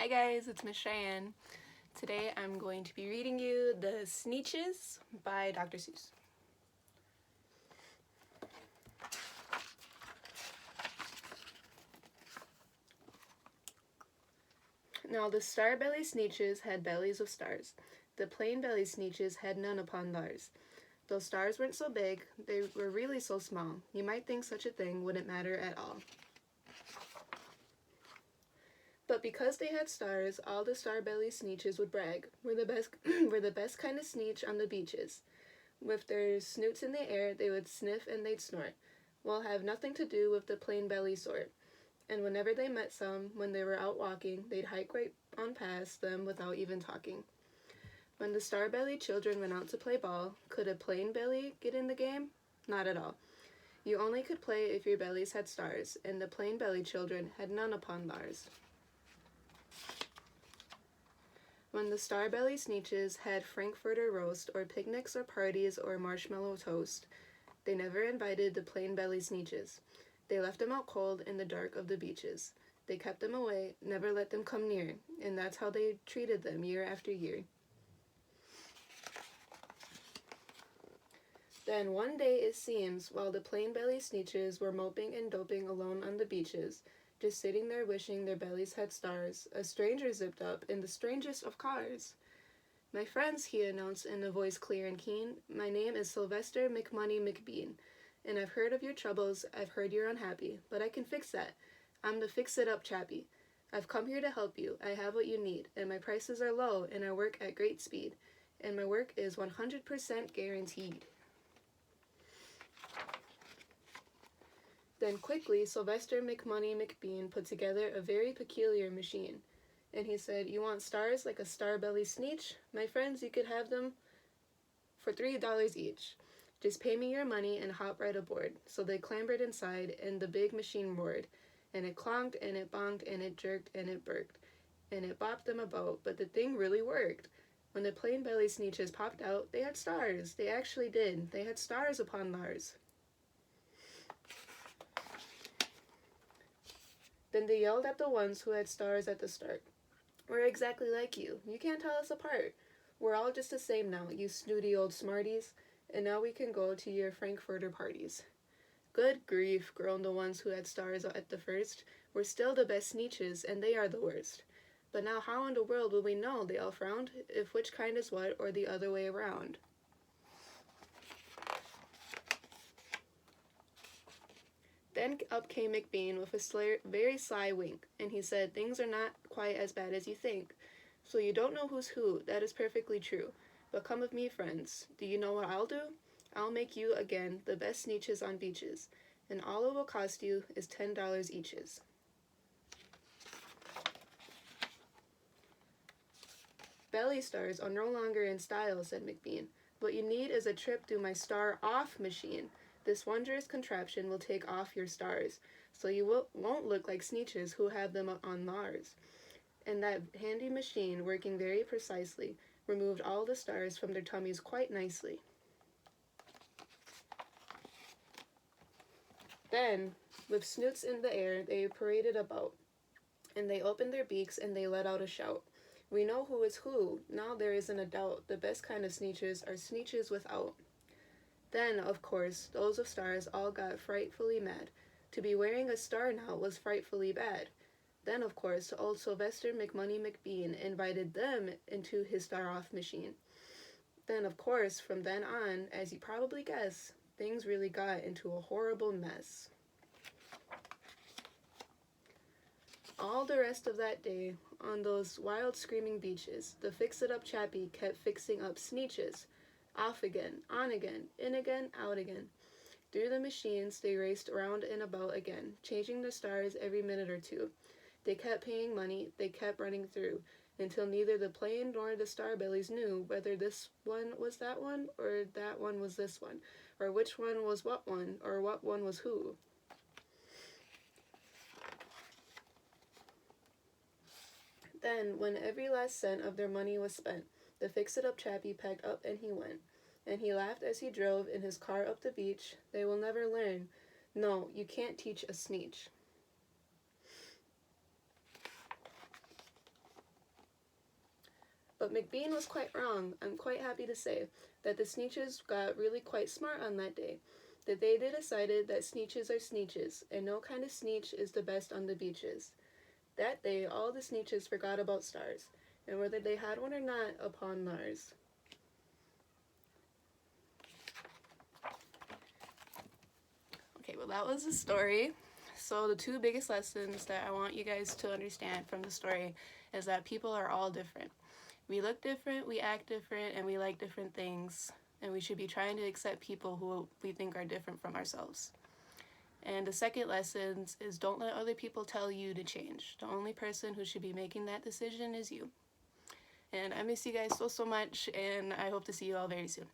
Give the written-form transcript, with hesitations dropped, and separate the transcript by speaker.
Speaker 1: Hi guys, it's Miss Shienne. Today I'm going to be reading you the Sneetches by Dr. Seuss. Now the star-belly Sneetches had bellies of stars. The plain-belly Sneetches had none upon theirs. Those stars weren't so big, they were really so small, you might think such a thing wouldn't matter at all. But because they had stars, all the star-belly Sneetches would brag. We're the best kind of Sneetch on the beaches. With their snoots in the air, they would sniff and they'd snort. We'll have nothing to do with the plain-belly sort. And whenever they met some, when they were out walking, they'd hike right on past them without even talking. When the star-belly children went out to play ball, could a plain belly get in the game? Not at all. You only could play if your bellies had stars, and the plain-belly children had none upon theirs. When the star-belly Sneetches had Frankfurter roast, or picnics or parties or marshmallow toast, they never invited the plain-belly Sneetches. They left them out cold in the dark of the beaches. They kept them away, never let them come near, and that's how they treated them year after year. Then one day it seems, while the plain-belly Sneetches were moping and doping alone on the beaches, just sitting there wishing their bellies had stars, a stranger zipped up in the strangest of cars. "My friends," he announced in a voice clear and keen, "my name is Sylvester McMoney McBean, and I've heard of your troubles, I've heard you're unhappy, but I can fix that. I'm the fix-it-up chappie. I've come here to help you, I have what you need, and my prices are low, and I work at great speed, and my work is 100% guaranteed." Then quickly, Sylvester McMoney McBean put together a very peculiar machine. And he said, "You want stars like a star-belly Sneetch? My friends, you could have them for $3 each. Just pay me your money and hop right aboard." So they clambered inside, and the big machine roared. And it clonked, and it bonked, and it jerked, and it burked. And it bopped them about, but the thing really worked. When the plain-belly Sneetches popped out, they had stars. They actually did. They had stars upon theirs. Then they yelled at the ones who had stars at the start. "We're exactly like you. You can't tell us apart. We're all just the same now, you snooty old smarties, and now we can go to your Frankfurter parties." "Good grief," groaned the ones who had stars at the first. "We're still the best Sneetches, and they are the worst. But now how in the world will we know," they all frowned, "if which kind is what, or the other way around?" Then up came McBean with a very sly wink, and he said, "Things are not quite as bad as you think. So you don't know who's who, that is perfectly true. But come with me, friends. Do you know what I'll do? I'll make you, again, the best Sneetches on beaches, and all it will cost you is $10 eaches." "Belly stars are no longer in style," said McBean. "What you need is a trip through my star-off machine. This wondrous contraption will take off your stars, so you won't look like Sneetches who have them on Mars." And that handy machine, working very precisely, removed all the stars from their tummies quite nicely. Then, with snoots in the air, they paraded about, and they opened their beaks and they let out a shout. "We know who is who, now there isn't a doubt. The best kind of Sneetches are Sneetches without." Then, of course, those of stars all got frightfully mad. To be wearing a star now was frightfully bad. Then, of course, old Sylvester McMoney McBean invited them into his star-off machine. Then, of course, from then on, as you probably guess, things really got into a horrible mess. All the rest of that day, on those wild screaming beaches, the fix-it-up chappie kept fixing up Sneetches. Off again, on again, in again, out again. Through the machines they raced round and about again, changing the stars every minute or two. They kept paying money, they kept running through, until neither the plain nor the star-bellies knew whether this one was that one, or that one was this one, or which one was what one, or what one was who. Then, when every last cent of their money was spent, the fix-it-up chappie packed up and he went. And he laughed as he drove in his car up the beach. "They will never learn. No, you can't teach a Sneetch." But McBean was quite wrong. I'm quite happy to say that the Sneetches got really quite smart on that day. That they decided that Sneetches are Sneetches, and no kind of Sneetch is the best on the beaches. That day, all the Sneetches forgot about stars, and whether they had one or not, upon Mars. Okay, well that was the story. So the two biggest lessons that I want you guys to understand from the story is that people are all different. We look different, we act different, and we like different things, and we should be trying to accept people who we think are different from ourselves. And the second lesson is don't let other people tell you to change. The only person who should be making that decision is you. And I miss you guys so much, and I hope to see you all very soon.